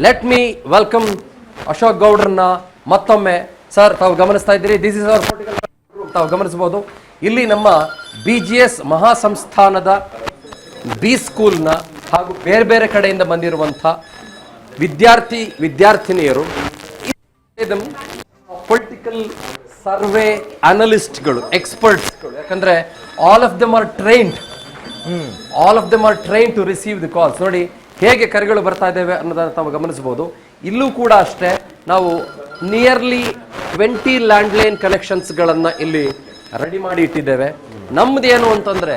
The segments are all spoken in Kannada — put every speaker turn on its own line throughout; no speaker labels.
ಲೆಟ್ ಮೀ ವೆಲ್ಕಮ್ ಅಶೋಕ್ ಗೌಡ್ರನ್ನ ಮತ್ತೊಮ್ಮೆ. ಸರ್, ತಾವು ಗಮನಿಸ್ತಾ ಇದ್ದೀರಿ, ದಿಸ್ ಇಸ್ ಅವರ್ ಪೊಲಿಟಿಕಲ್. ತಾವು ಗಮನಿಸಬಹುದು, ಇಲ್ಲಿ ನಮ್ಮ BGS ಮಹಾಸಂಸ್ಥಾನದ ಬಿ ಸ್ಕೂಲ್ನ ಹಾಗೂ ಬೇರೆ ಬೇರೆ ಕಡೆಯಿಂದ ಬಂದಿರುವಂಥ ವಿದ್ಯಾರ್ಥಿನಿಯರು, ಪೊಲಿಟಿಕಲ್ ಸರ್ವೆ ಅನಲಿಸ್ಟ್ಗಳು, ಎಕ್ಸ್ಪರ್ಟ್ಸ್ಗಳು. ಯಾಕಂದ್ರೆ all of them are train to receive the calls. ನೋಡಿ ಹೇಗೆ ಕರೆಗಳು ಬರ್ತಾ ಇದ್ದೇವೆ ಅನ್ನೋದನ್ನು ತಾವು ಗಮನಿಸಬಹುದು. ಇಲ್ಲೂ ಕೂಡ ಅಷ್ಟೇ, ನಾವು ನಿಯರ್ಲಿ 20 ಲ್ಯಾಂಡ್ಲೈನ್ ಕನೆಕ್ಷನ್ಸ್ಗಳನ್ನು ಇಲ್ಲಿ ರೆಡಿ ಮಾಡಿ ಇಟ್ಟಿದ್ದೇವೆ. ನಮ್ದು ಏನು ಅಂತಂದ್ರೆ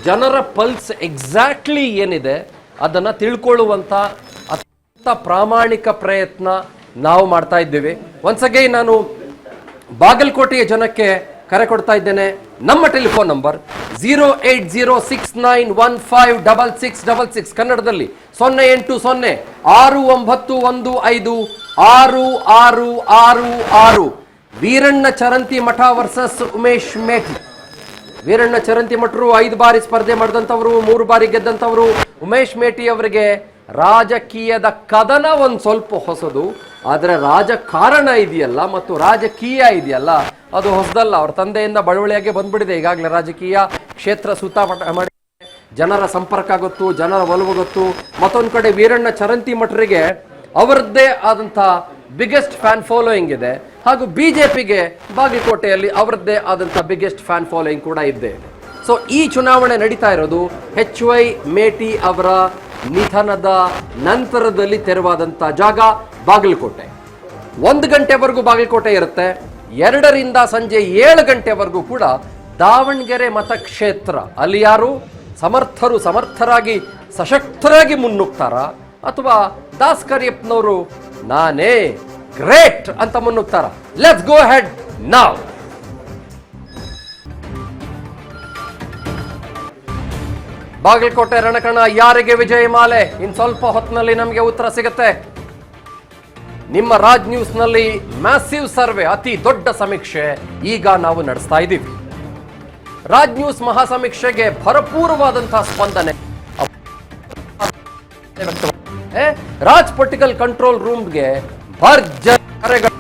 ಜನರ ಪಲ್ಸ್ ಎಕ್ಸಾಕ್ಟ್ಲಿ ಏನಿದೆ ಅದನ್ನು ತಿಳ್ಕೊಳ್ಳುವಂಥ ಅತ್ಯಂತ ಪ್ರಾಮಾಣಿಕ ಪ್ರಯತ್ನ ನಾವು ಮಾಡ್ತಾ ಇದ್ದೇವೆ. ಒನ್ಸ್ ಅಗೈನ್ ನಾನು ಬಾಗಲಕೋಟೆಯ ಜನಕ್ಕೆ ಕರೆ ಕೊಡ್ತಾ ಇದ್ದೇನೆ. ನಮ್ಮ ಟೆಲಿಫೋನ್ ನಂಬರ್ 08069156666, ಕನ್ನಡದಲ್ಲಿ 08069156666. ವೀರಣ್ಣ ಚರಂತಿ ಮಠ ವರ್ಸಸ್ ಉಮೇಶ್ ಮೇಟಿ. ವೀರಣ್ಣ ಚರಂತಿ ಮಠರು 5 ಬಾರಿ ಸ್ಪರ್ಧೆ ಮಾಡಿದಂಥವ್ರು, 3 ಬಾರಿ ಗೆದ್ದಂಥವ್ರು. ಉಮೇಶ್ ಮೇಟಿ ಅವರಿಗೆ ರಾಜಕೀಯದ ಕದನ ಒಂದು ಸ್ವಲ್ಪ ಹೊಸದು, ಆದರೆ ರಾಜಕಾರಣ ಇದೆಯಲ್ಲ ಮತ್ತು ರಾಜಕೀಯ ಇದೆಯಲ್ಲ ಅದು ಹೊಸದಲ್ಲ. ಅವ್ರ ತಂದೆಯಿಂದ ಬಳುವಳಿಯಾಗೆ ಬಂದ್ಬಿಟ್ಟಿದೆ. ಈಗಾಗಲೇ ರಾಜಕೀಯ ಕ್ಷೇತ್ರ ಸುತ್ತಾಟ ಮಾಡಿ ಜನರ ಸಂಪರ್ಕ ಗೊತ್ತು, ಜನರ ಒಲವು ಗೊತ್ತು. ಮತ್ತೊಂದು ಕಡೆ ವೀರಣ್ಣ ಚರಂತಿ ಮಠರಿಗೆ ಅವರದ್ದೇ ಆದಂಥ ಬಿಗ್ಗೆಸ್ಟ್ ಫ್ಯಾನ್ ಫಾಲೋಯಿಂಗ್ ಇದೆ, ಹಾಗೂ BJPಗೆ ಬಾಗಲಕೋಟೆಯಲ್ಲಿ ಅವರದ್ದೇ ಆದಂಥ ಬಿಗ್ಗೆಸ್ಟ್ ಫ್ಯಾನ್ ಫಾಲೋಯಿಂಗ್ ಕೂಡ ಇದೆ. ಸೊ ಈ ಚುನಾವಣೆ ನಡೀತಾ ಇರೋದು HY ಮೇಟಿ ಅವರ ನಿಧನದ ನಂತರದಲ್ಲಿ ತೆರವಾದಂಥ ಜಾಗ ಬಾಗಲಕೋಟೆ. 1 ಗಂಟೆವರೆಗೂ ಬಾಗಲಕೋಟೆ ಇರುತ್ತೆ. 2ರಿಂದ ಸಂಜೆ 7 ಗಂಟೆವರೆಗೂ ಕೂಡ ದಾವಣಗೆರೆ ಮತಕ್ಷೇತ್ರ. ಅಲ್ಲಿ ಯಾರು ಸಮರ್ಥರಾಗಿ ಸಶಕ್ತರಾಗಿ ಮುನ್ನುಗ್ತಾರ, ಅಥವಾ ದಾಸ್ ಕರಿಯಪ್ಪನವರು ನಾನೇ ಗ್ರೇಟ್ ಅಂತ ಮುನ್ನುಗ್ತಾರ? ಲೆಟ್ಸ್ ಗೋ ಹೆಡ್ ನಾವ್. ಬಾಗಲಕೋಟೆ ರಣಕಣ ಯಾರಿಗೆ ವಿಜಯ ಮಾಲೆ? ಇನ್ ಸ್ವಲ್ಪ ಹೊತ್ತಿನಲ್ಲಿ ನಮಗೆ ಉತ್ತರ ಸಿಗುತ್ತೆ. ನಿಮ್ಮ ರಾಜ್ ನ್ಯೂಸ್ ನಲ್ಲಿ ಮ್ಯಾಸಿವ್ ಸರ್ವೆ, ಅತಿ ದೊಡ್ಡ ಸಮೀಕ್ಷೆ ಈಗ ನಾವು ನಡೆಸ್ತಾ ಇದ್ದೀವಿ. ರಾಜ್ ನ್ಯೂಸ್ ಮಹಾಸಮೀಕ್ಷೆಗೆ ಭರಪೂರವಾದಂತಹ ಸ್ಪಂದನೆ. ರಾಜ್ ಪೊಲಿಟಿಕಲ್ ಕಂಟ್ರೋಲ್ ರೂಮ್ಗೆ ಭರ್ಜರಿ ಕರೆಗಳು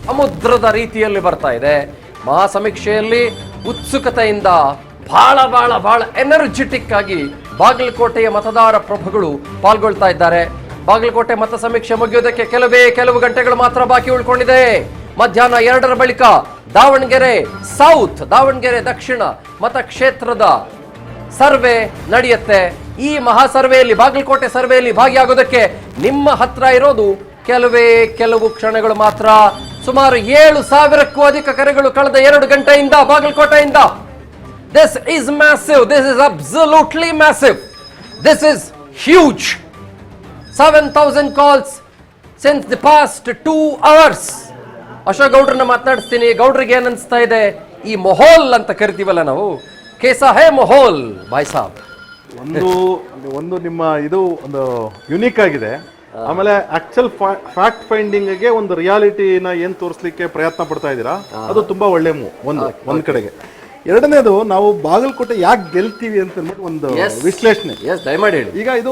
ಸಮುದ್ರದ ರೀತಿಯಲ್ಲಿ ಬರ್ತಾ ಇದೆ. ಮಹಾಸಮೀಕ್ಷೆಯಲ್ಲಿ ಉತ್ಸುಕತೆಯಿಂದ ಬಹಳ ಎನರ್ಜೆಟಿಕ್ ಆಗಿ ಬಾಗಲಕೋಟೆಯ ಮತದಾರ ಪ್ರಭುಗಳು ಪಾಲ್ಗೊಳ್ತಾ ಇದ್ದಾರೆ. ಬಾಗಲಕೋಟೆ ಮತ ಸಮೀಕ್ಷೆ ಮುಗಿಯೋದಕ್ಕೆ ಕೆಲವು ಗಂಟೆಗಳು ಮಾತ್ರ ಬಾಕಿ ಉಳ್ಕೊಂಡಿದೆ. ಮಧ್ಯಾಹ್ನ 2ರ ಬಳಿಕ ದಾವಣಗೆರೆ ಸೌತ್, ದಾವಣಗೆರೆ ದಕ್ಷಿಣ ಮತಕ್ಷೇತ್ರದ ಸರ್ವೆ ನಡೆಯುತ್ತೆ. ಈ ಮಹಾ ಸರ್ವೆಯಲ್ಲಿ, ಬಾಗಲಕೋಟೆ ಸರ್ವೆಯಲ್ಲಿ ಭಾಗಿಯಾಗೋದಕ್ಕೆ ನಿಮ್ಮ ಹತ್ರ ಇರೋದು ಕೆಲವು ಕ್ಷಣಗಳು ಮಾತ್ರ. ಸುಮಾರು 7,000ಕ್ಕೂ ಅಧಿಕ ಕರೆಗಳು ಕಳೆದ 2 ಗಂಟೆಯಿಂದ ಬಾಗಲಕೋಟೆಯಿಂದ. This is massive. This is absolutely massive. This is huge. 7,000 calls since the past 2 hours. Ashok ಗೌಡ್ರನ್ನ ಮಾತನಾಡಿಸ್ತೀನಿ. ಗೌಡ್ರಿಗೆ ಏನ್ ಅನ್ಸ್ತಾ ಇದೆ? ಈ ಮೊಹೋಲ್ ಅಂತ ಕರಿತೀವಲ್ಲ ನಾವು, ಕೇಸಾ ಹೇ ಮೊಹೋಲ್ ಭಾಯ್ ಸಾಬ್.
ಒಂದು ನಿಮ್ಮ ಇದು ಒಂದು ಯುನೀಕ್ ಆಗಿದೆ. ಆಮೇಲೆ ಆಕ್ಚುಲ್ ಫ್ಯಾಕ್ಟ್ ಫೈಂಡಿಂಗ್ ಗೆ ಒಂದು ರಿಯಾಲಿಟಿನ ಏನ್ ತೋರಿಸ್ಲಿಕ್ಕೆ ಪ್ರಯತ್ನ ಪಡ್ತಾ ಇದ್ದೀರಾ, ಅದು ತುಂಬಾ ಒಳ್ಳೆ ಒಂದ್ ಕಡೆಗೆ. ಎರಡನೇದು, ನಾವು ಬಾಗಲಕೋಟೆ ಯಾಕೆ ಗೆಲ್ತೀವಿ ಅಂತ ಒಂದು ವಿಶ್ಲೇಷಣೆ
ದಯಮಾಡಿ ಹೇಳಿ.
ಈಗ ಇದು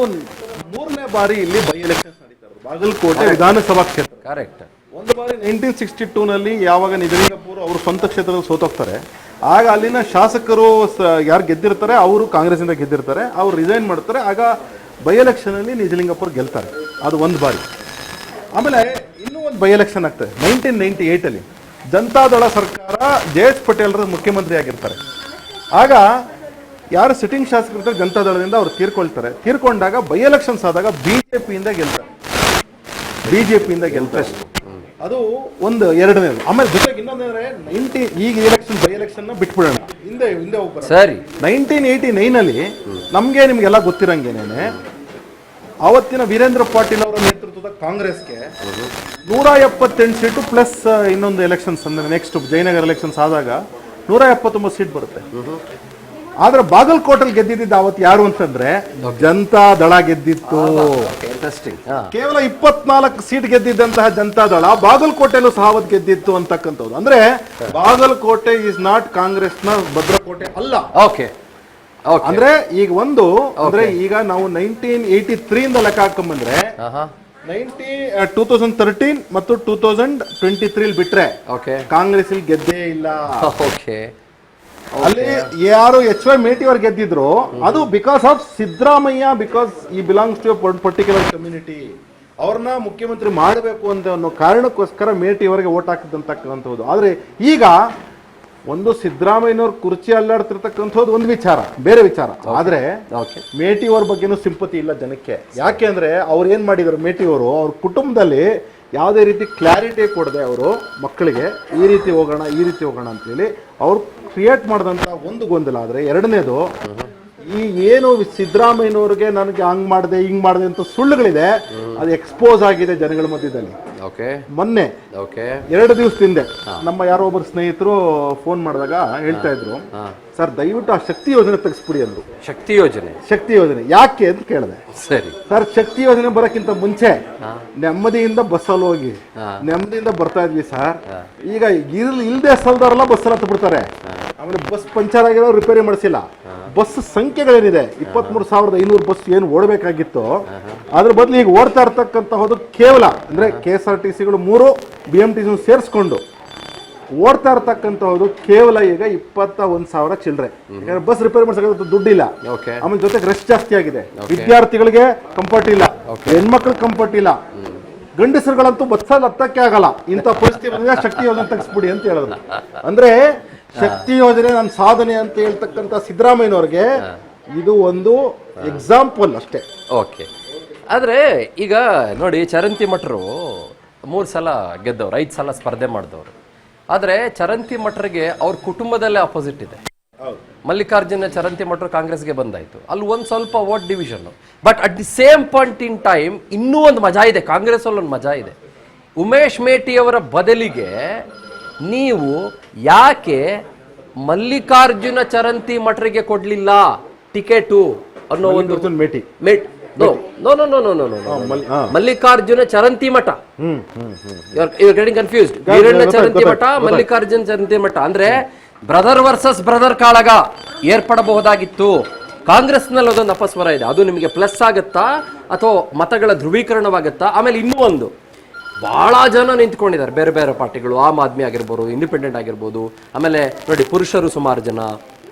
3ನೇ ಬಾರಿ ಇಲ್ಲಿ ಬೈ ಎಲೆಕ್ಷನ್ ನಡೀತಾ ಇರೋದು ಬಾಗಲಕೋಟೆ ವಿಧಾನಸಭಾ ಕ್ಷೇತ್ರ.
ಕರೆಕ್ಟ್.
ಒಂದು ಬಾರಿ 1962 ನಲ್ಲಿ ಯಾವಾಗ ನಿಜಲಿಂಗಪುರ ಅವರು ಸ್ವಂತ ಕ್ಷೇತ್ರದಲ್ಲಿ ಸೋತೋಗ್ತಾರೆ, ಆಗ ಅಲ್ಲಿನ ಶಾಸಕರು ಯಾರು ಗೆದ್ದಿರ್ತಾರೆ ಅವರು ಕಾಂಗ್ರೆಸ್ ಇಂದ ಗೆದ್ದಿರ್ತಾರೆ, ಅವ್ರು ರಿಸೈನ್ ಮಾಡ್ತಾರೆ. ಆಗ ಬೈ ಎಲೆಕ್ಷನ್ ಅಲ್ಲಿ ನಿಜಲಿಂಗಪುರ ಗೆಲ್ತಾರೆ. ಅದು ಒಂದು ಬಾರಿ. ಆಮೇಲೆ ಇನ್ನೂ ಒಂದು ಬೈ ಎಲೆಕ್ಷನ್ ಆಗ್ತದೆ 1998 ಅಲ್ಲಿ. ಜನತಾದಳ ಸರ್ಕಾರ JS ಪಟೇಲ್ರ ಮುಖ್ಯಮಂತ್ರಿ ಆಗಿರ್ತಾರೆ. ಆಗ ಯಾರು ಸಿಟ್ಟಿಂಗ್ ಶಾಸಕರಿರ್ತಾರೆ ಜನತಾದಳದಿಂದ ಅವ್ರು ತೀರ್ಕೊಂಡಾಗ ಬೈ ಎಲೆಕ್ಷನ್ಸ್ ಆದಾಗ ಬಿಜೆಪಿಯಿಂದ ಗೆಲ್ತಾರೆ. ಅದು ಒಂದು ಎರಡನೇದು. ಆಮೇಲೆ ಜೊತೆಗೆ ಇನ್ನೊಂದಂದ್ರೆ ಈಗ ಎಲೆಕ್ಷನ್ ಬೈ ಎಲೆಕ್ಷನ್ ಬಿಟ್ಬಿಡೋಣ, ಹಿಂದೆ ಹೋಗ್ಬಾರ.
ಸರಿ,
1989 ಅಲ್ಲಿ ನಿಮ್ಗೆಲ್ಲ ಗೊತ್ತಿರಂಗೇನೆ ಅವತ್ತಿನ ವೀರೇಂದ್ರ ಪಾಟೀಲ್ ಅವರ ನೇತೃತ್ವದ ಕಾಂಗ್ರೆಸ್ಗೆ 178 ಸೀಟು ಪ್ಲಸ್ ಇನ್ನೊಂದು ಎಲೆಕ್ಷನ್ಸ್ ಅಂದ್ರೆ ನೆಕ್ಸ್ಟ್ ಜಯನಗರ ಎಲೆಕ್ಷನ್ಸ್ ಆದಾಗ 179 ಸೀಟ್ ಬರುತ್ತೆ. ಆದ್ರೆ ಬಾಗಲಕೋಟೆಲ್ ಗೆದ್ದಿದ್ದ ಅವತ್ತು ಯಾರು ಅಂತಂದ್ರೆ ಜನತಾ ದಳ ಗೆದ್ದಿತ್ತು. ಕೇವಲ 24 ಸೀಟ್ ಗೆದ್ದಿದ್ದಂತಹ ಜನತಾ ದಳ ಬಾಗಲಕೋಟೆಲ್ಲೂ ಸಹ ಅವತ್ತು ಗೆದ್ದಿತ್ತು ಅಂತಕ್ಕಂಥದ್ದು. ಅಂದ್ರೆ ಬಾಗಲಕೋಟೆ ಇಸ್ ನಾಟ್ ಕಾಂಗ್ರೆಸ್ ನ ಭದ್ರಕೋಟೆ ಅಲ್ಲ. ಅಂದ್ರೆ ಈಗ ಒಂದು ಅಂದ್ರೆ ಈಗ ನಾವು 1983 ಇಂದ ಲೆಕ್ಕ ಹಾಕೊಂಡ್ಬಂದ್ರೆ 2013 ಮತ್ತು 2023 ಬಿಟ್ರೆ
ಓಕೆ
ಕಾಂಗ್ರೆಸ್ ಇಲ್ಲಿ ಗೆದ್ದೇ ಇಲ್ಲ.
ಓಕೆ
ಅಲ್ಲಿ ಯಾರು HY ಮೇಟಿ ಅವ್ರು ಗೆದ್ದಿದ್ರು ಅದು ಬಿಕಾಸ್ ಆಫ್ ಸಿದ್ದರಾಮಯ್ಯ, ಬಿಕಾಸ್ ಈ ಬಿಲಾಂಗ್ಸ್ ಟು ಪರ್ಟಿಕ್ಯುಲರ್ ಕಮ್ಯುನಿಟಿ. ಅವ್ರನ್ನ ಮುಖ್ಯಮಂತ್ರಿ ಮಾಡಬೇಕು ಅಂತ ಅನ್ನೋ ಕಾರಣಕ್ಕೋಸ್ಕರ ಮೇಟಿ ಅವರಿಗೆ ಓಟ್ ಹಾಕಿದಂತಕ್ಕಂಥದ್ದು. ಆದ್ರೆ ಈಗ ಒಂದು ಸಿದ್ದರಾಮಯ್ಯನವ್ರ ಕುರ್ಚಿ ಅಲ್ಲಾಡ್ತಿರ್ತಕ್ಕಂಥದ್ದು ಒಂದು ವಿಚಾರ, ಬೇರೆ ವಿಚಾರ. ಆದ್ರೆ ಮೇಟಿ ಅವ್ರ ಬಗ್ಗೆನೂ ಸಿಂಪತಿ ಇಲ್ಲ ಜನಕ್ಕೆ. ಯಾಕೆ ಅಂದ್ರೆ ಅವ್ರು ಏನ್ ಮಾಡಿದ್ರು, ಮೇಟಿ ಅವರು ಅವ್ರ ಕುಟುಂಬದಲ್ಲಿ ಯಾವುದೇ ರೀತಿ ಕ್ಲಾರಿಟಿ ಕೊಡದೆ ಅವರು ಮಕ್ಕಳಿಗೆ ಈ ರೀತಿ ಹೋಗೋಣ ಅಂತೇಳಿ ಅವ್ರು ಕ್ರಿಯೇಟ್ ಮಾಡಿದಂಥ ಒಂದು ಗೊಂದಲ. ಆದರೆ ಎರಡನೇದು, ಈ ಏನು ಸಿದ್ದರಾಮಯ್ಯನವ್ರಿಗೆ ನನಗೆ ಹಂಗ್ ಮಾಡಿದೆ ಹಿಂಗ್ ಮಾಡಿದೆ ಅಂತ ಸುಳ್ಳುಗಳಿದೆ, ಅದು ಎಕ್ಸ್ಪೋಸ್ ಆಗಿದೆ ಜನಗಳ ಮಧ್ಯದಲ್ಲಿ. ಮೊನ್ನೆ 2 ದಿವಸದಿಂದ ನಮ್ಮ ಯಾರೋ ಒಬ್ಬರು ಸ್ನೇಹಿತರು ಫೋನ್ ಮಾಡಿದಾಗ ಹೇಳ್ತಾ ಇದ್ರು, ಸರ್ ದಯವಿಟ್ಟು ಆ ಶಕ್ತಿ ಯೋಜನೆ ತೆಗೆಸ್ಬಿಡಿ ಅಂದ್ರು. ಶಕ್ತಿ ಯೋಜನೆ ಯಾಕೆ ಅಂತ ಕೇಳಿದೆ. ಸರಿ ಸರ್, ಶಕ್ತಿ ಯೋಜನೆ ಬರೋಕ್ಕಿಂತ ಮುಂಚೆ ನೆಮ್ಮದಿಯಿಂದ ಬಸ್ಸಲ್ಲಿ ಹೋಗಿ ನೆಮ್ಮದಿಯಿಂದ ಬರ್ತಾ ಇದ್ವಿ ಸರ್. ಈಗ ಇಲ್ದೇ ಸಲ್ದವರೆಲ್ಲ ಬಸ್ಸಲ್ಲಿ ಹತ್ತು ಬಿಡ್ತಾರೆ. ಆಮೇಲೆ ಬಸ್ ಪಂಚರ್ ಆಗಿರೋ ರಿಪೇರಿ ಮಾಡಿಸಿಲ್ಲ. ಬಸ್ ಸಂಖ್ಯೆಗಳೇನಿದೆ 23,500 ಬಸ್ ಏನು ಓಡಬೇಕಾಗಿತ್ತು, ಅದ್ರ ಬದಲು ಈಗ ಓಡ್ತಾ ಇರ್ತಕ್ಕಂತಹದ್ದು ಕೇವಲ ಅಂದ್ರೆ KSRTCಗಳು 3 BMTC ಸೇರಿಸ್ಕೊಂಡು ಓಡ್ತಾ ಇರ್ತಕ್ಕಂಥದ್ದು ಕೇವಲ ಈಗ 21,000 ಚಿಲ್ಲರೆ. ಯಾಕಂದ್ರೆ ಬಸ್ ರಿಪೇರಿ ಮಾಡ್ಸಕ್ಕೆ ದುಡ್ಡಿಲ್ಲ. ಆಮೇಲೆ ಜೊತೆಗೆ ರಶ್ ಜಾಸ್ತಿ ಆಗಿದೆ. ವಿದ್ಯಾರ್ಥಿಗಳಿಗೆ ಕಂಫರ್ಟ್ ಇಲ್ಲ, ಹೆಣ್ಮಕ್ಳಿಗೆ ಕಂಫರ್ಟ್ ಇಲ್ಲ, ಗಂಡಸರುಗಳಂತೂ ಬಸ್ಸಲ್ಲಿ ಹತ್ತಕ್ಕೆ ಆಗಲ್ಲ. ಇಂಥ ಪರಿಸ್ಥಿತಿ ಬಂದಾಗ ಶಕ್ತಿ ಯೋಜನೆ ತೆಗೆಸ್ಬಿಡಿ ಅಂತ ಹೇಳಿದ್ರು. ಅಂದ್ರೆ ಶಕ್ತಿ ಯೋಜನೆ ನನ್ನ ಸಾಧನೆ ಅಂತ ಹೇಳ್ತಕ್ಕಂಥ ಸಿದ್ದರಾಮಯ್ಯನವ್ರಿಗೆ ಇದು ಒಂದು ಎಕ್ಸಾಂಪಲ್ ಅಷ್ಟೇ.
ಓಕೆ, ಆದ್ರೆ ಈಗ ನೋಡಿ, ಚರಂತಿ ಮಠರು 3 ಸಲ ಗೆದ್ದವ್ರು, 5 ಸಲ ಸ್ಪರ್ಧೆ ಮಾಡಿದವರು. ಆದ್ರೆ ಚರಂತಿ ಮಠರಿಗೆ ಅವ್ರ ಕುಟುಂಬದಲ್ಲೇ ಅಪೋಸಿಟ್ ಇದೆ. ಮಲ್ಲಿಕಾರ್ಜುನ ಚರಂತಿ ಮಠರು ಕಾಂಗ್ರೆಸ್ಗೆ ಬಂದಾಯ್ತು, ಅಲ್ಲಿ ಒಂದ್ ಸ್ವಲ್ಪ vote division. But at the same point in time ಇನ್ನೂ ಒಂದು ಮಜಾ ಇದೆ, ಕಾಂಗ್ರೆಸ್ ಅಲ್ಲಿ ಒಂದು ಮಜಾ ಇದೆ. ಉಮೇಶ್ ಮೇಟಿ ಅವರ ಬದಲಿಗೆ ನೀವು ಯಾಕೆ ಮಲ್ಲಿಕಾರ್ಜುನ ಚರಂತಿ ಮಠರಿಗೆ ಕೊಡ್ಲಿಲ್ಲ ಟಿಕೆಟು ಅನ್ನೋ ಒಂದು ಮಲ್ಲಿಕಾರ್ಜುನ ಚರಂತಿ ಮಠ, ಗೆಟಿಂಗ್ ಕನ್ಫ್ಯೂಸ್ಡ್. ವೀರಣ್ಣ ಚರಂತಿ ಮಠ, ಮಲ್ಲಿಕಾರ್ಜುನ ಚರಂತಿ ಮಠ ಅಂದ್ರೆ ಬ್ರದರ್ ವರ್ಸಸ್ ಬ್ರದರ್ ಕಾಳಗ ಏರ್ಪಡಬಹುದಾಗಿತ್ತು. ಕಾಂಗ್ರೆಸ್ನಲ್ಲಿ ಅದೊಂದು ಅಪಸ್ವರ ಇದೆ. ಅದು ನಿಮಗೆ ಪ್ಲಸ್ ಆಗುತ್ತಾ ಅಥವಾ ಮತಗಳ ಧ್ರುವೀಕರಣವಾಗುತ್ತಾ? ಆಮೇಲೆ ಇನ್ನೂ ಒಂದು, ಬಹಳ ಜನ ನಿಂತ್ಕೊಂಡಿದ್ದಾರೆ, ಬೇರೆ ಬೇರೆ ಪಾರ್ಟಿಗಳು, ಆಮ್ ಆದ್ಮಿ ಆಗಿರ್ಬೋದು, ಇಂಡಿಪೆಂಡೆಂಟ್ ಆಗಿರ್ಬೋದು. ಆಮೇಲೆ ನೋಡಿ, ಪುರುಷರು ಸುಮಾರು ಜನ,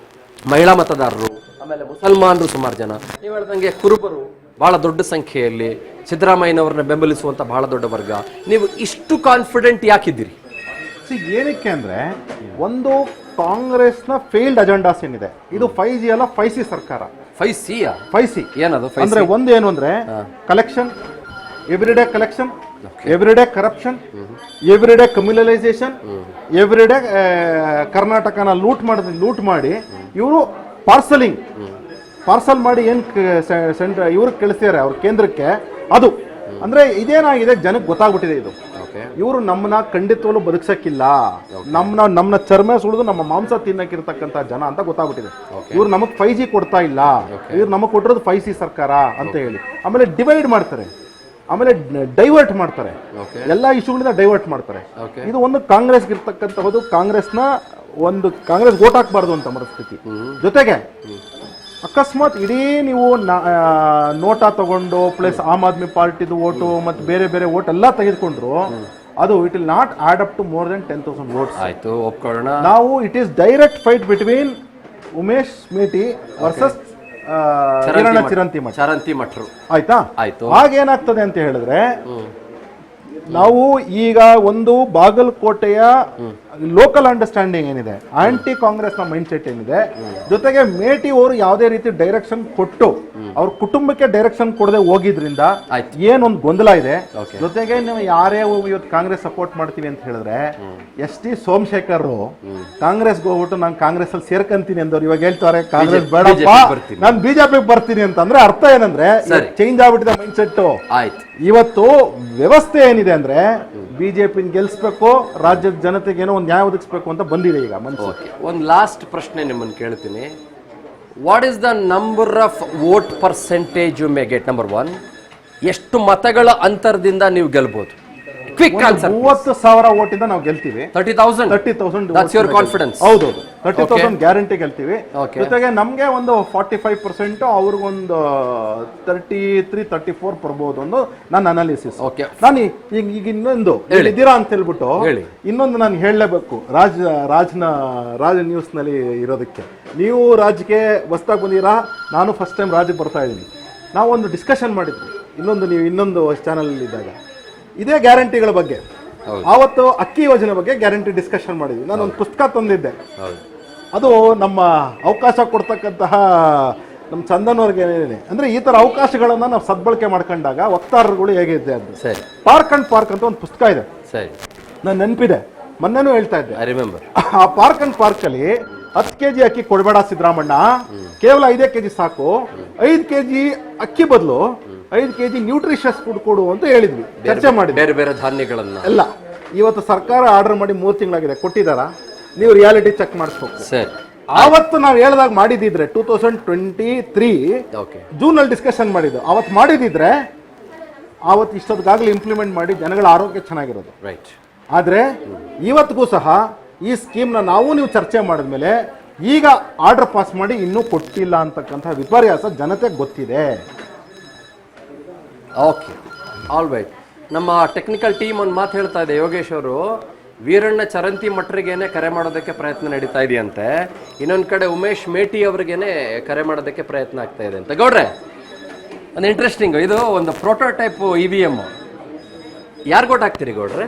ಮಹಿಳಾ ಮತದಾರರು, ಆಮೇಲೆ ಮುಸಲ್ಮಾನರು ಸುಮಾರು ಜನ. ನೀವು ಹೇಳ್ದಂಗೆ ಕುರುಬರು ಬಹಳ ದೊಡ್ಡ ಸಂಖ್ಯೆಯಲ್ಲಿ ಸಿದ್ದರಾಮಯ್ಯನವ್ರನ್ನ ಬೆಂಬಲಿಸುವಂತ ಬಹಳ ದೊಡ್ಡ ವರ್ಗ. ನೀವು ಇಷ್ಟು ಕಾನ್ಫಿಡೆಂಟ್ ಯಾಕಿದ್ದೀರಿ?
ಏನಕ್ಕೆ ಅಂದ್ರೆ, ಒಂದು ಕಾಂಗ್ರೆಸ್ನ ಫೇಲ್ಡ್ ಅಜೆಂಡಾಸ್ ಏನಿದೆ, ಇದು 5G ಅಲ್ಲ 5C ಸರ್ಕಾರ. 5C
ಏನದು?
ಅಂದ್ರೆ ಒಂದು ಏನು ಅಂದ್ರೆ, collection, everyday collection, everyday corruption, everyday communalisation, everyday ಕರ್ನಾಟಕನ ಲೂಟ್ ಮಾಡಿ ಇವರು ಪಾರ್ಸಲ್ ಮಾಡಿ ಏನ್ ಇವ್ರಿಗೆ ಕಳಿಸ್ತಾರೆ ಅವ್ರ ಕೇಂದ್ರಕ್ಕೆ. ಅದು ಅಂದ್ರೆ ಇದೇನಾಗಿದೆ, ಜನಕ್ಕೆ ಗೊತ್ತಾಗ್ಬಿಟ್ಟಿದೆ. ಇದು ಇವರು ನಮ್ಮನ್ನ ಖಂಡಿತವಲ್ಲೂ ಬದುಕ್ಸಕ್ಕಿಲ್ಲ, ನಮ್ಮನ್ನ ಚರ್ಮ ಸುಳಿದು ನಮ್ಮ ಮಾಂಸ ತಿನ್ನಕ್ಕಿರ್ತಕ್ಕಂಥ ಜನ ಅಂತ ಗೊತ್ತಾಗ್ಬಿಟ್ಟಿದೆ. ಇವ್ರು ನಮಗ್ 5G ಕೊಡ್ತಾ ಇಲ್ಲ, ಇವ್ರು ನಮಗ್ ಕೊಟ್ಟಿರೋದು 5C ಸರ್ಕಾರ ಅಂತ ಹೇಳಿ. ಆಮೇಲೆ ಡಿವೈಡ್ ಮಾಡ್ತಾರೆ, ಆಮೇಲೆ ಡೈವರ್ಟ್ ಮಾಡ್ತಾರೆ, ಎಲ್ಲ ಇಶ್ಯೂಗಳಿಂದ ಡೈವರ್ಟ್ ಮಾಡ್ತಾರೆ. ಇದು ಒಂದು ಕಾಂಗ್ರೆಸ್ಗೆ ಇರ್ತಕ್ಕಂಥದ್ದು, ಕಾಂಗ್ರೆಸ್ ಓಟ್ ಹಾಕ್ಬಾರ್ದು ಅಂತ ಪರಿಸ್ಥಿತಿ. ಜೊತೆಗೆ ಅಕಸ್ಮಾತ್ ಇಡೀ ನೀವು ನೋಟಾ ತಗೊಂಡು ಪ್ಲಸ್ ಆಮ್ ಆದ್ಮಿ ಪಾರ್ಟಿದು ಓಟು ಮತ್ತು ಬೇರೆ ಬೇರೆ ಓಟ್ ಎಲ್ಲ ತೆಗೆದುಕೊಂಡ್ರು, ಅದು it will not add up to more than 10,000 votes.
ಆಯ್ತು, ಒಪ್ಕೊಳ್ಳೋಣ
ನಾವು. It is direct fight between Umesh Meti versus
Charanti ಮಠರು.
ಆಯ್ತಾ? ಹಾಗೇನಾಗ್ತದೆ ಅಂತ ಹೇಳಿದ್ರೆ, ನಾವು ಈಗ ಒಂದು ಬಾಗಲಕೋಟೆಯ ಲೋಕಲ್ ಅಂಡರ್ಸ್ಟ್ಯಾಂಡಿಂಗ್ ಏನಿದೆ, ಆಂಟಿ ಕಾಂಗ್ರೆಸ್ ನ ಮೈಂಡ್ ಸೆಟ್ ಏನಿದೆ, ಜೊತೆಗೆ ಮೇಟಿ ಅವರು ಯಾವುದೇ ರೀತಿ ಡೈರೆಕ್ಷನ್ ಕೊಟ್ಟು ಅವ್ರ ಕುಟುಂಬಕ್ಕೆ ಡೈರೆಕ್ಷನ್ ಕೊಡದೆ ಹೋಗಿದ್ರಿಂದ ಏನೊಂದು ಗೊಂದಲ ಇದೆ. ಜೊತೆಗೆ ನೀವು ಯಾರೇ ಇವತ್ತು ಕಾಂಗ್ರೆಸ್ ಸಪೋರ್ಟ್ ಮಾಡ್ತೀವಿ ಅಂತ ಹೇಳಿದ್ರೆ, ST ಸೋಮಶೇಖರ್ ಕಾಂಗ್ರೆಸ್ಗೆ ಹೋಗ್ಬಿಟ್ಟು ನಾನು ಕಾಂಗ್ರೆಸ್ ಅಲ್ಲಿ ಸೇರ್ಕಂತೀನಿ ಅಂದವ್ರು ಇವಾಗ ಹೇಳ್ತಾರೆ ಕಾಂಗ್ರೆಸ್ ಬೇಡಪ್ಪ ನಾನು ಬಿಜೆಪಿಗೆ ಬರ್ತೀನಿ ಅಂತಂದ್ರೆ ಅರ್ಥ ಏನಂದ್ರೆ ಚೇಂಜ್ ಆಗ್ಬಿಟ್ಟಿದೆ ಮೈಂಡ್ ಸೆಟ್. ಇವತ್ತು ವ್ಯವಸ್ಥೆ ಏನಿದೆ ಅಂದ್ರೆ, ಬಿಜೆಪಿ ಗೆಲ್ಸ್ಬೇಕು, ರಾಜ್ಯದ ಜನತೆಗೆ ಏನೋ ಒಂದು ನ್ಯಾಯ ಒದಗಿಸ್ಬೇಕು ಅಂತ ಬಂದಿದೆ ಈಗ ಮನಸ್ಸಿಗೆ.
ಒಂದು ಲಾಸ್ಟ್ ಪ್ರಶ್ನೆ ನಿಮ್ಮನ್ನು ಕೇಳ್ತೀನಿ. What is the number of vote percentage you may get? Number 1, ಎಷ್ಟು ಮತಗಳ ಅಂತರದಿಂದ ನೀವು ಗೆಲ್ಬೋದು? Quick answer.
30,000 ಓಟಿಂದ ನಾವು ಗೆಲ್ತೀವಿ.
30,000.
30,000
That's your confidence.
ಹೌದು 30,000 ಗ್ಯಾರಂಟಿ ಗೆಲ್ತೀವಿ.
Okay.
ಜೊತೆಗೆ ನಮ್ಗೆ ಒಂದು 45%, ಅವ್ರಿಗೊಂದು 33-34 ಬರ್ಬೋದು ಅನ್ನೋ ನನ್ನ ಅನಾಲಿಸಿಸ್.
Okay.
ನಾನು ಈಗ ಇನ್ನೊಂದು ಇದ್ದೀರಾ ಅಂತ ಹೇಳ್ಬಿಟ್ಟು ಇನ್ನೊಂದು ನಾನು ಹೇಳಲೇಬೇಕು. ರಾಜ್ ನ್ಯೂಸ್ ನಲ್ಲಿ ಇರೋದಕ್ಕೆ, ನೀವು ರಾಜ್ಗೆ ಹೊಸ್ದಾಗಿ ಬಂದಿರಾ, ನಾನು ಫಸ್ಟ್ ಟೈಮ್ ರಾಜ್ಗೆ ಬರ್ತಾ ಇದ್ದೀನಿ. ನಾವು ಒಂದು ಡಿಸ್ಕಷನ್ ಮಾಡಿದ್ವಿ ನೀವು ಇನ್ನೊಂದು ಚಾನಲ್ ಇದ್ದಾಗ ಇದೇ ಗ್ಯಾರಂಟಿಗಳ ಬಗ್ಗೆ. ಆವತ್ತು ಅಕ್ಕಿ ಯೋಜನೆ ಬಗ್ಗೆ ಗ್ಯಾರಂಟಿ ಡಿಸ್ಕಷನ್ ಮಾಡಿದ್ವಿ. ನಾನು ಒಂದು ಪುಸ್ತಕ ತಂದಿದ್ದೆ. ಅದು ನಮ್ಮ ಅವಕಾಶ ಕೊಡ್ತಕ್ಕಂತಹ ನಮ್ಮ ಚಂದನ್ ಅವ್ರಿಗೆ ಅಂದ್ರೆ ಈ ತರ ಅವಕಾಶಗಳನ್ನ ನಾವು ಸದ್ಬಳಕೆ ಮಾಡ್ಕೊಂಡಾಗ ವಕ್ತಾರರುಗಳು ಹೇಗಿದೆ ಅಂತ.
ಸರಿ.
ಪಾರ್ಕ್ ಅಂತ ಒಂದು ಪುಸ್ತಕ ಇದೆ.
ಸರಿ.
ನಾನು ನೆನಪಿದೆ, ಮೊನ್ನೆನೂ ಹೇಳ್ತಾ ಇದ್ದೆ.
I remember.
ಆ ಪಾರ್ಕ್ ಅಲ್ಲಿ 10 kg ಅಕ್ಕಿ ಕೊಡಬೇಡ ಸಿದ್ದರಾಮಣ್ಣ, ಕೇವಲ 5 kg ಸಾಕು. 5 kg ಅಕ್ಕಿ ಬದಲು 5 kg ನ್ಯೂಟ್ರಿಷಸ್ ಫುಡ್ ಕೊಡು ಅಂತ ಹೇಳಿದ್ವಿ, ಚರ್ಚೆ ಮಾಡಿದ್ವಿ.
ಬೇರೆ ಬೇರೆ ಧಾನ್ಯಗಳನ್ನ
ಎಲ್ಲ ಇವತ್ತು ಸರ್ಕಾರ ಆರ್ಡರ್ ಮಾಡಿ 3 ತಿಂಗಳಾಗಿದೆ, ಕೊಟ್ಟಿದಾರ? ನೀವು ರಿಯಾಲಿಟಿ ಚೆಕ್ ಮಾಡಿಸ್ಬೇಕು.
ಸರಿ.
ಆವತ್ತು ನಾವು ಹೇಳ್ದಾಗ ಮಾಡಿದಿದ್ರೆ 2023 ಜೂನ್ ಅಲ್ಲಿ ಡಿಸ್ಕಷನ್ ಮಾಡಿದ್ದು, ಅವತ್ತು ಮಾಡಿದಿದ್ರೆ ಆವತ್ತು ಇಷ್ಟೊತ್ತಿಗಾಗಲೇ ಇಂಪ್ಲಿಮೆಂಟ್ ಮಾಡಿ ಜನಗಳ ಆರೋಗ್ಯ ಚೆನ್ನಾಗಿರೋದು.
ರೈಟ್.
ಆದ್ರೆ ಇವತ್ತಿಗೂ ಸಹ ಈ ಸ್ಕೀಮ್ನ ನೀವು ಚರ್ಚೆ ಮಾಡಿದ್ಮೇಲೆ ಈಗ ಆರ್ಡರ್ ಪಾಸ್ ಮಾಡಿ ಇನ್ನೂ ಕೊಟ್ಟಿಲ್ಲ ಅಂತಕ್ಕಂಥ ವಿಪರ್ಯಾಸ ಜನತೆಗೆ ಗೊತ್ತಿದೆ.
Okay, all right. ನಮ್ಮ ಟೆಕ್ನಿಕಲ್ ಟೀಮ್ ಒಂದು ಮಾತು ಹೇಳ್ತಾ ಇದೆ, ಯೋಗೇಶ್ ಅವರು ವೀರಣ್ಣ ಚರಂತಿ ಮಠರಿಗೇನೆ ಕರೆ ಮಾಡೋದಕ್ಕೆ ಪ್ರಯತ್ನ ನಡೀತಾ ಇದೆಯಂತೆ. ಇನ್ನೊಂದು ಕಡೆ ಉಮೇಶ್ ಮೇಟಿ ಅವ್ರಿಗೇನೆ ಕರೆ ಮಾಡೋದಕ್ಕೆ ಪ್ರಯತ್ನ ಆಗ್ತಾ ಇದೆ ಅಂತ. ಗೌಡ್ರೆ, ಒಂದು ಇಂಟ್ರೆಸ್ಟಿಂಗ್, ಇದು ಒಂದು ಪ್ರೋಟೋಟೈಪ್ EVM. ಯಾರು ಓಟ್ ಹಾಕ್ತೀರಿ ಗೌಡ್ರೆ?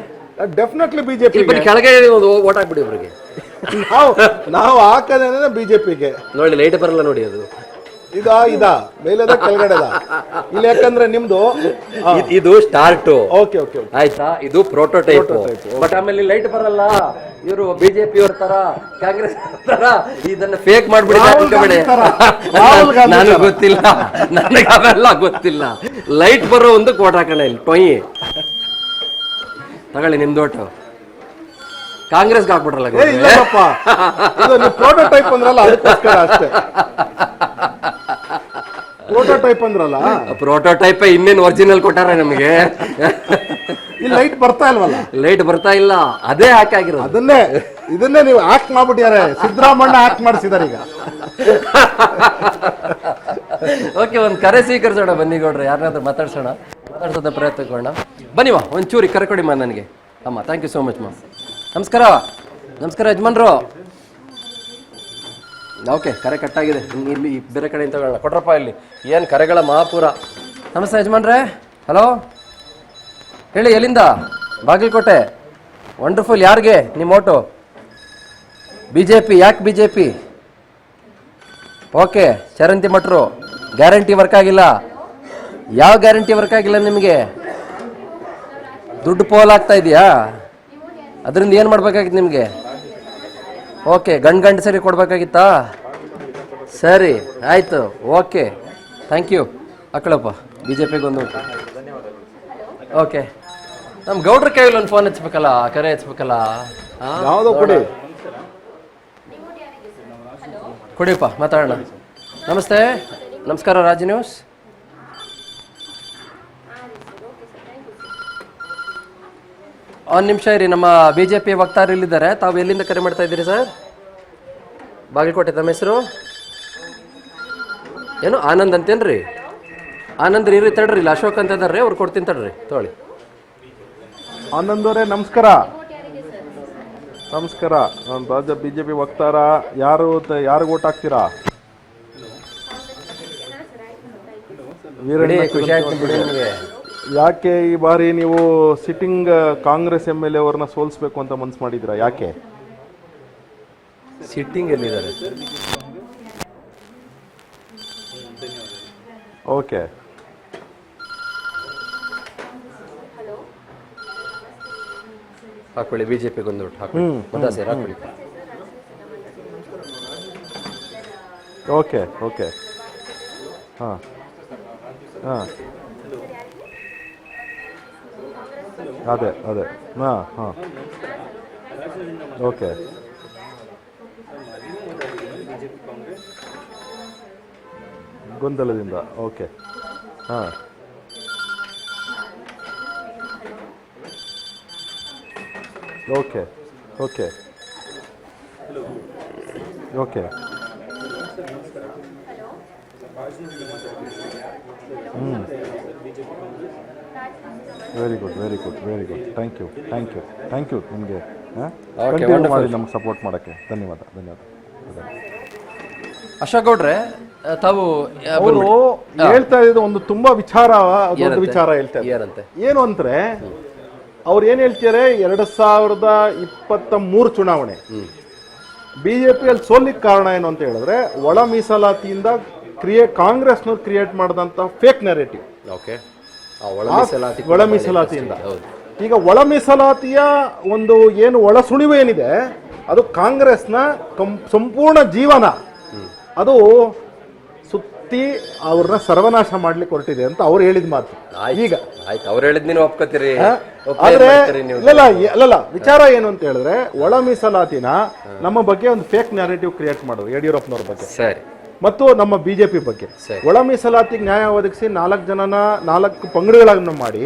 Definitely BJP.
ಕೆಳಗೆ ಓಟ್ ಹಾಕ್ಬಿಡಿ ಅವ್ರಿಗೆ.
ನಾವು ಹಾಕೋದೇನೆ ಬಿಜೆಪಿಗೆ.
ನೋಡಿ, ಲೈಟ್ ಬರಲ್ಲ ನೋಡಿ, ಅದು
ಇದ ಮೇಲೆದ ಕೆಳಗಡೆ ಇಲ್ಲಿ. ಯಾಕಂದ್ರೆ ನಿಮ್ದು
ಇದು ಸ್ಟಾರ್ಟ್.
ಓಕೆ ಓಕೆ
ಆಯ್ತಾ, ಇದು ಪ್ರೋಟೋಟೈಪ್. ಬಟ್ ಆಮೇಲೆ ಲೈಟ್ ಬರಲ್ಲ. ಇವರು ಬಿಜೆಪಿ ಅವ್ರ ತರ, ಕಾಂಗ್ರೆಸ್ ತರ ಇದನ್ನ ಫೇಕ್ ಮಾಡ್ಬಿಡಿ. ನನಗೆ ಗೊತ್ತಿಲ್ಲ, ನನಗೆ ಅವೆಲ್ಲ ಗೊತ್ತಿಲ್ಲ. ಲೈಟ್ ಬರೋ ಒಂದು ಕೋಟ್ ಹಾಕೋಣ ಇಲ್ಲಿ. ಟೊಯ್ ತಗೊಳ್ಳಿ ನಿಮ್ದು ಓಟು. ಕಾಂಗ್ರೆಸ್ಗೆ ಹಾಕ್ಬಿಟ್ರಲ್ಲ.
ಪ್ರೋಟೋಟೈಪ್ ಅಂದ್ರಲ್ಲ, ಅದಕ್ಕೋಸ್ಕರ ಅಷ್ಟೇ. ಪ್ರೋಟೋಟೈಪ್ ಅಂದ್ರಲ್ಲ,
ಪ್ರೋಟೋಟೈಪ್ ಇನ್ನೇನು ಒರಿಜಿನಲ್ ಕೊಟ್ಟಾರ ನಮಗೆ.
ಇಲ್ಲಿ ಲೈಟ್ ಬರ್ತಾ ಇಲ್ವಲ್ಲ?
ಲೈಟ್ ಬರ್ತಾ ಇಲ್ಲ, ಅದೇ ಹಾಕಾಗಿರೋದು.
ಇದನ್ನೇ ನೀವು ಆಕ್ಟ್ ಮಾಡ್ಬಿಟ್ಟಿದ್ದಾರೆ. ಸಿದ್ದರಾಮಣ್ಣ ಆಕ್ಟ್ ಮಾಡಿಸಿದಾರೆ ಈಗ.
ಓಕೆ, ಒಂದು ಕರೆ ಸ್ವೀಕರಿಸೋಣ ಬನ್ನಿ ಗೌಡ್ರೆ. ಯಾರನ್ನಾದ್ರೂ ಮಾತಾಡ್ಸೋದ ಪ್ರಯತ್ನ ಕೊಡೋಣ. ಬನ್ನಿವಾ, ಒಂಚೂರಿ ಕರೆ ಕೊಡಿ ಮಾ ನನಗೆ. ಅಮ್ಮ, ಥ್ಯಾಂಕ್ ಯು ಸೋ ಮಚ್ ಮಾ. ನಮಸ್ಕಾರ. ನಮಸ್ಕಾರ ಯಜಮಾನ್ರು. ಓಕೆ, ಕರೆ ಕಟ್ಟಾಗಿದೆ. ಇಲ್ಲಿ ಬೇರೆ ಕಡೆಯಿಂದ ತಗೊಳ್ಳೋಣ. ಕೊಟ್ರಪ್ಪ, ಇಲ್ಲಿ ಏನು ಕರೆಗಳ ಮಹಾಪುರ. ನಮಸ್ತೆ ಯಜಮಾನ್ರೆ. ಹಲೋ, ಹೇಳಿ, ಎಲ್ಲಿಂದ? ಬಾಗಲಕೋಟೆ. ವಂಡರ್ಫುಲ್. ಯಾರಿಗೆ ನಿಮ್ಮ ಓಟು? ಬಿಜೆಪಿ. ಯಾಕೆ BJP? Okay, Charanti ಮಠರು. Guarantee work ಆಗಿಲ್ಲ. ಯಾವ ಗ್ಯಾರಂಟಿ ವರ್ಕ್ ಆಗಿಲ್ಲ ನಿಮಗೆ? ದುಡ್ಡು ಪೋಲ್ ಆಗ್ತಾ ಇದೆಯಾ? ಅದರಿಂದ ಏನು ಮಾಡ್ಬೇಕಾಗಿತ್ತು ನಿಮಗೆ? ಓಕೆ, ಗಂಡು ಸರಿ ಕೊಡ್ಬೇಕಾಗಿತ್ತಾ? ಸರಿ, ಆಯಿತು. Okay, thank you. ಹಾಕೊಳ್ಳಪ್ಪ, ಬಿಜೆಪಿಗೆ ಒಂದು. ಓಕೆ, ನಮ್ಮ ಗೌಡ್ರ ಕೈಯಲ್ಲಿ ಒಂದು ಫೋನ್ ಹಚ್ಬೇಕಲ್ಲ, ಕರೆ ಹಚ್ಬೇಕಲ್ಲ. ಕೊಡಿಯಪ್ಪ, ಮಾತಾಡೋಣ. ನಮಸ್ತೆ. ನಮಸ್ಕಾರ, ರಾಜ್ ನ್ಯೂಸ್. ಒಂದು ನಿಮಿಷ ಇರಿ, ನಮ್ಮ ಬಿಜೆಪಿ ವಕ್ತಾರ ಇಲ್ಲಿದ್ದಾರೆ. ತಾವು ಎಲ್ಲಿಂದ ಕರೆ ಮಾಡ್ತಾ ಇದ್ದೀರಿ ಸರ್? ಬಾಗಲಕೋಟೆ. ತಮ್ಮ ಹೆಸರು ಏನು? ಆನಂದ್ ಅಂತೇನ್ರಿ? ಆನಂದ್ ರೀ, ತಡ್ರಿ, ಇಲ್ಲ ಅಶೋಕ್ ಅಂತ ಇದಾರ್ರಿ, ಅವ್ರು ಕೊಡ್ತೀನಿ ತಡ್ರಿ, ತೊಗೊಳ್ಳಿ.
ಆನಂದ್ ಅವರೇ ನಮಸ್ಕಾರ. ನಮಸ್ಕಾರ. ನಾನು ರಾಜ್ಯ ಬಿಜೆಪಿ ವಕ್ತಾರ. ಯಾರು ಓಟ್ ಹಾಕ್ತೀರಾ?
ಖುಷಿ ಆಯ್ತು ಬಿಡಿ ನಿಮಗೆ.
ಯಾಕೆ ಈ ಬಾರಿ ನೀವು ಸಿಟ್ಟಿಂಗ್ ಕಾಂಗ್ರೆಸ್ MLA ಅವ್ರನ್ನ ಸೋಲಿಸ್ಬೇಕು ಅಂತ ಮನ್ಸು ಮಾಡಿದ್ದೀರಾ? ಯಾಕೆ?
ಸಿಟ್ಟಿಂಗ್ ಎಲ್ಲಿದ್ದಾರೆ?
ಓಕೆ,
ಹಾಕೊಳ್ಳಿ, ಬಿಜೆಪಿಗೆ ಒಂದು ಹಾಕೊಳ್ಳಿ. ಮದಾಸೇರ್ ಹಾಕೊಳ್ಳಿ.
Okay okay. ಹಾಂ ಹಾಂ, ಅದೇ ಹಾಂ ಹಾಂ, ಓಕೆ. ಗೊಂದಲದಿಂದ. ಓಕೆ, ಹಾಂ okay okay okay very good very good very good thank you thank you thank you ನಿಮಗೆ ಕಂಟಿನ್ಯೂ ಮಾಡಿ ನಮ್ಗೆ ಸಪೋರ್ಟ್ ಮಾಡೋಕ್ಕೆ ಧನ್ಯವಾದ ಧನ್ಯವಾದ.
ಅಶೋಕ್ ಗೌಡ್ರೆ ತಾವು
ಅವರು ಹೇಳ್ತಾ ಇದ್ದು ಒಂದು ತುಂಬಾ ವಿಚಾರ, ದೊಡ್ಡ ವಿಚಾರ ಹೇಳ್ತಾ ಇದ್ದಾರೆ.
ಏನಂತೆ?
ಏನು ಅಂದ್ರೆ ಅವ್ರು ಏನ್ ಹೇಳ್ತಾರೆ, 2023 ಚುನಾವಣೆ ಬಿಜೆಪಿಯಲ್ಲಿ ಸೋಲಿಕ್ಕೆ ಕಾರಣ ಏನು ಅಂತ ಹೇಳಿದ್ರೆ ಒಳ ಮೀಸಲಾತಿಯಿಂದ ಕಾಂಗ್ರೆಸ್ನವ್ರು ಕ್ರಿಯೇಟ್ ಮಾಡಿದಂತ ಫೇಕ್ ನೆರೇಟಿವ್.
ಓಕೆ,
ಒಳ ಮೀಸಲಾತಿಯಿಂದ ಈಗ ಒಳ ಮೀಸಲಾತಿಯ ಒಂದು ಏನು ಒಳ ಸುಳಿವು ಏನಿದೆ ಅದು ಕಾಂಗ್ರೆಸ್ನ ಸಂಪೂರ್ಣ ಜೀವನ ಅದು ಸುತ್ತಿ ಅವ್ರನ್ನ ಸರ್ವನಾಶ ಮಾಡ್ಲಿಕ್ಕೆ ಹೊರಟಿದೆ ಅಂತ ಅವ್ರು ಹೇಳಿದ ಮಾತು. ಈಗ
ಆಯ್ತು, ಅವ್ರು ಹೇಳಿದ್ ನೀವು ಒಪ್ಕೋತೀರಿ.
ಆದ್ರೆ ಇಲ್ಲ ವಿಚಾರ ಏನು ಅಂತ ಹೇಳಿದ್ರೆ ಒಳ ಮೀಸಲಾತಿನ ನಮ್ಮ ಬಗ್ಗೆ ಒಂದು ಫೇಕ್ ನ್ಯಾರೇಟಿವ್ ಕ್ರಿಯೇಟ್ ಮಾಡೋದು ಯಡಿಯೂರಪ್ಪನವ್ರ ಬಗ್ಗೆ
ಸರಿ
ಮತ್ತು ನಮ್ಮ ಬಿಜೆಪಿ ಬಗ್ಗೆ. ಒಳ ಮೀಸಲಾತಿಗೆ ನ್ಯಾಯ ಒದಗಿಸಿ 4 ಪಂಗಡಗಳನ್ನು ಮಾಡಿ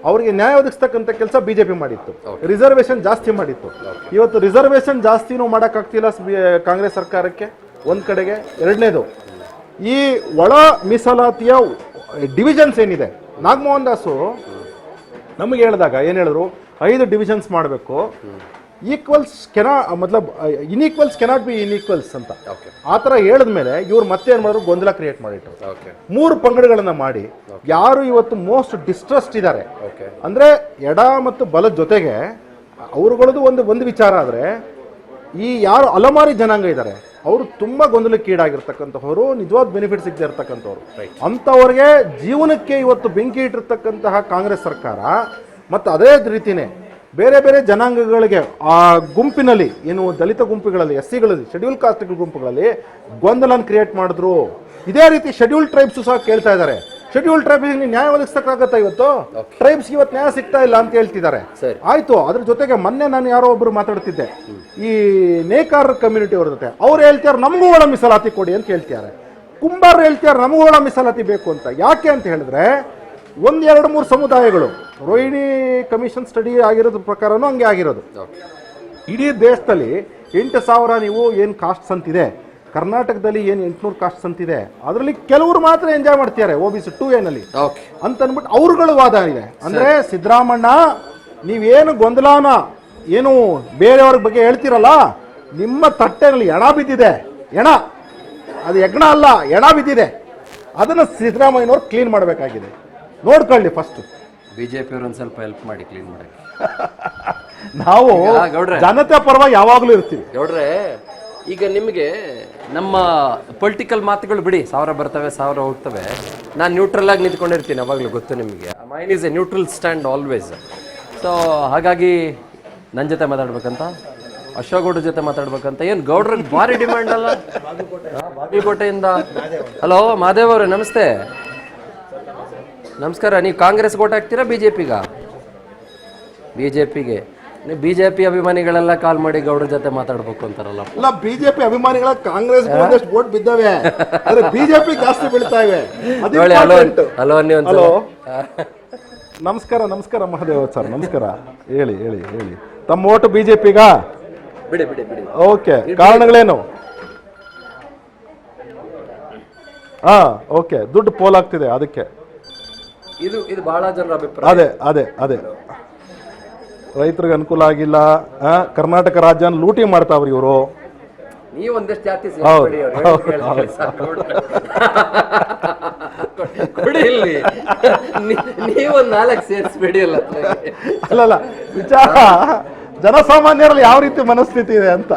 ಅವರಿಗೆ ನ್ಯಾಯ ಒದಗಿಸ್ತಕ್ಕಂಥ ಕೆಲಸ ಬಿಜೆಪಿ ಮಾಡಿತ್ತು. ರಿಸರ್ವೇಶನ್ ಜಾಸ್ತಿ ಮಾಡಿತ್ತು. ಇವತ್ತು ರಿಸರ್ವೇಶನ್ ಜಾಸ್ತಿನೂ ಮಾಡೋಕ್ಕಾಗ್ತಿಲ್ಲ ಕಾಂಗ್ರೆಸ್ ಸರ್ಕಾರಕ್ಕೆ ಒಂದ್ ಕಡೆಗೆ. ಎರಡನೇದು, ಈ ಒಳ ಮೀಸಲಾತಿಯ ಡಿವಿಷನ್ಸ್ ಏನಿದೆ, ನಾಗಮೋಹನ್ ದಾಸು ನಮಗೆ ಹೇಳಿದಾಗ ಏನು ಹೇಳಿದ್ರು, 5 ಡಿವಿಷನ್ಸ್ ಮಾಡಬೇಕು, ಈಕ್ವಲ್ಸ್ ಇನ್ಈಕ್ವಲ್ಸ್ ಕೆನಾಟ್ ಬಿ ಇನ್ಈಕ್ವಲ್ಸ್ ಅಂತ. ಆ ಥರ ಹೇಳಿದ್ಮೇಲೆ ಇವ್ರು ಮತ್ತೆ ಏನು ಮಾಡಿದ್ರು, ಗೊಂದಲ ಕ್ರಿಯೇಟ್ ಮಾಡಿಟ್ರು. 3 ಪಂಗಡಗಳನ್ನ ಮಾಡಿ ಯಾರು ಇವತ್ತು ಮೋಸ್ಟ್ ಡಿಸ್ಟ್ರಸ್ಟ್ ಇದ್ದಾರೆ ಅಂದ್ರೆ ಎಡ ಮತ್ತು ಬಲದ ಜೊತೆಗೆ ಅವ್ರುಗಳದ್ದು ಒಂದು ವಿಚಾರ ಆದ್ರೆ, ಈ ಯಾರು ಅಲಮಾರಿ ಜನಾಂಗ ಇದ್ದಾರೆ ಅವರು ತುಂಬಾ ಗೊಂದಲಕ್ಕೀಡಾಗಿರ್ತಕ್ಕಂಥವ್ರು, ನಿಜವಾದ ಬೆನಿಫಿಟ್ ಸಿಗದೆ ಇರ್ತಕ್ಕಂಥವ್ರು. ಅಂಥವ್ರಿಗೆ ಜೀವನಕ್ಕೆ ಇವತ್ತು ಬೆಂಕಿ ಇಟ್ಟಿರ್ತಕ್ಕಂತಹ ಕಾಂಗ್ರೆಸ್ ಸರ್ಕಾರ ಮತ್ತು ಅದೇ ರೀತಿನೇ ಬೇರೆ ಬೇರೆ ಜನಾಂಗಗಳಿಗೆ ಆ ಗುಂಪಿನಲ್ಲಿ ಏನು ದಲಿತ ಗುಂಪುಗಳಲ್ಲಿ, SCಗಳಲ್ಲಿ, ಶೆಡ್ಯೂಲ್ ಕಾಸ್ಟ್ ಗುಂಪುಗಳಲ್ಲಿ ಗೊಂದಲನ ಕ್ರಿಯೇಟ್ ಮಾಡಿದ್ರು. ಇದೇ ರೀತಿ ಶೆಡ್ಯೂಲ್ ಟ್ರೈಬ್ಸ್ ಸಹ ಕೇಳ್ತಾ ಇದ್ದಾರೆ, ಶೆಡ್ಯೂಲ್ ಟ್ರೈಬ್ಸ್ ನ್ಯಾಯ ಒದಗಿಸಕ್ಕಾಗತ್ತಾ ಇವತ್ತು? ಟ್ರೈಬ್ಸ್ ಇವತ್ತು ನ್ಯಾಯ ಸಿಗ್ತಾ ಇಲ್ಲ ಅಂತ ಹೇಳ್ತಿದ್ದಾರೆ. ಆಯ್ತು, ಅದ್ರ ಜೊತೆಗೆ ಮೊನ್ನೆ ನಾನು ಯಾರೋ ಒಬ್ರು ಮಾತಾಡ್ತಿದ್ದೆ, ಈ ನೇಕಾರ ಕಮ್ಯುನಿಟಿ ಅವ್ರ ಜೊತೆ, ಅವ್ರು ಹೇಳ್ತಾರೆ ನಮಗೂ ಒಳ ಮೀಸಲಾತಿ ಕೊಡಿ ಅಂತ ಹೇಳ್ತಾರೆ. ಕುಂಬಾರ ಹೇಳ್ತಾರೆ ನಮಗೂ ಒಳ ಮೀಸಲಾತಿ ಬೇಕು ಅಂತ. ಯಾಕೆ ಅಂತ ಹೇಳಿದ್ರೆ 1-2-3 ಸಮುದಾಯಗಳು, ರೋಹಿಣಿ ಕಮಿಷನ್ ಸ್ಟಡಿ ಆಗಿರೋದ್ರ ಪ್ರಕಾರನೂ ಹಂಗೆ ಆಗಿರೋದು. ಇಡೀ ದೇಶದಲ್ಲಿ 8,000 ನೀವು ಏನು ಕಾಸ್ಟ್ಸ್ ಅಂತಿದೆ, ಕರ್ನಾಟಕದಲ್ಲಿ ಏನು 800 ಕಾಸ್ಟ್ಸ್ ಅಂತಿದೆ, ಅದರಲ್ಲಿ ಕೆಲವರು ಮಾತ್ರ ಎಂಜಾಯ್ ಮಾಡ್ತಿದ್ದಾರೆ OBC 2A ನಲ್ಲಿ ಅಂತ ಅಂದ್ಬಿಟ್ಟು ಅವ್ರುಗಳ ವಾದ ಇದೆ. ಅಂದ್ರೆ ಸಿದ್ದರಾಮಣ್ಣ, ನೀವೇನು ಗೊಂದಲನ ಏನು ಬೇರೆಯವ್ರ ಬಗ್ಗೆ ಹೇಳ್ತಿರಲ್ಲ, ನಿಮ್ಮ ತಟ್ಟೆನಲ್ಲಿ ಎಣ ಬಿದ್ದಿದೆ, ಎಣ ಅದು ಯಜ್ಞ ಅಲ್ಲ, ಎಣ ಬಿದ್ದಿದೆ, ಅದನ್ನ ಸಿದ್ದರಾಮಯ್ಯನವ್ರು ಕ್ಲೀನ್ ಮಾಡಬೇಕಾಗಿದೆ. ನೋಡ್ಕೊಳ್ಳಿ ಫಸ್ಟ್.
ಬಿಜೆಪಿ ಅವರು ಒಂದ್ ಸ್ವಲ್ಪ ಹೆಲ್ಪ್ ಮಾಡಿ ಕ್ಲೀನ್ ಮಾಡಕ್ಕೆ.
ನಾವು ಜನತೆ ಪರವಾಗಿ ಯಾವಾಗಲೂ ಇರ್ತೀವಿ.
ಗೌಡ್ರೆ, ಈಗ ನಿಮಗೆ ನಮ್ಮ ಪೊಲಿಟಿಕಲ್ ಮಾತುಗಳು ಬಿಡಿ, 1000 ಬರ್ತವೆ 1000 ಹೋಗ್ತವೆ. ನಾನು ನ್ಯೂಟ್ರಲ್ ಆಗಿ ನಿಂತ್ಕೊಂಡಿರ್ತೀನಿ ಅವಾಗಲೂ, ಗೊತ್ತು ನಿಮಗೆ. Main is A neutral stand always. So ಹಾಗಾಗಿ ನನ್ನ ಜೊತೆ ಮಾತಾಡ್ಬೇಕಂತ, ಅಶೋಕ್ ಗೌಡ್ರ ಜೊತೆ ಮಾತಾಡ್ಬೇಕಂತ ಏನು ಗೌಡ್ರಿಗೆ ಭಾರಿ ಡಿಮ್ಯಾಂಡ್ ಅಲ್ಲ? ಬಾಗಲಕೋಟೆಯಿಂದ. ಹಲೋ ಮಹಾದೇವ್ ಅವರೇ, ನಮಸ್ತೆ. ನಮಸ್ಕಾರ. ನೀವು ಕಾಂಗ್ರೆಸ್ ಓಟ್ ಹಾಕ್ತೀರಾ ಬಿಜೆಪಿಗ? ಬಿಜೆಪಿಗೆ. ನೀವು ಬಿಜೆಪಿ ಅಭಿಮಾನಿಗಳೆಲ್ಲ ಕಾಲ್ ಮಾಡಿ ಗೌಡ್ರ ಜೊತೆ ಮಾತಾಡ್ಬೇಕು ಅಂತಾರಲ್ಲ.
ಅಲ್ಲ, ಬಿಜೆಪಿ ಅಭಿಮಾನಿಗಳ ಕಾಂಗ್ರೆಸ್ ವೋಟ್ ಬಿದ್ದವೆ, ಆದ್ರೆ ಬಿಜೆಪಿ ಜಾಸ್ತಿ ಬೀಳ್ತಾ ಇವೆ. ಹಲೋ, ನಮಸ್ಕಾರ. ನಮಸ್ಕಾರ ಮಹಾದೇವ್ ಸರ್, ನಮಸ್ಕಾರ. ಹೇಳಿ ಹೇಳಿ ಹೇಳಿ, ತಮ್ಮ ಓಟು ಬಿಜೆಪಿಗ?
ಬಿಡಿ ಬಿಡಿ ಬಿಡಿ.
ಓಕೆ, ಕಾರಣಗಳೇನು? ಓಕೆ, ದುಡ್ಡು ಪೋಲ್ ಆಗ್ತಿದೆ ಅದಕ್ಕೆ.
ಇದು ಬಹಳ ಜನರ ಅಭಿಪ್ರಾಯ.
ಅದೇ ರೈತರಿಗೆ ಅನುಕೂಲ ಆಗಿಲ್ಲ. ಕರ್ನಾಟಕ ರಾಜ್ಯನ ಲೂಟಿ ಮಾಡ್ತಾವ್ರಿ ಇವರು.
ನೀವು ಒಂದಷ್ಟು ಜಾತಿ ನೀವೊಂದು 4 ಸೇರಿಸ್ಬೇಡಿ ಅಲ್ಲ.
ಅಲ್ಲಲ್ಲ, ವಿಚಾರ ಜನಸಾಮಾನ್ಯರಲ್ಲಿ ಯಾವ ರೀತಿ ಮನಸ್ಥಿತಿ ಇದೆ ಅಂತ.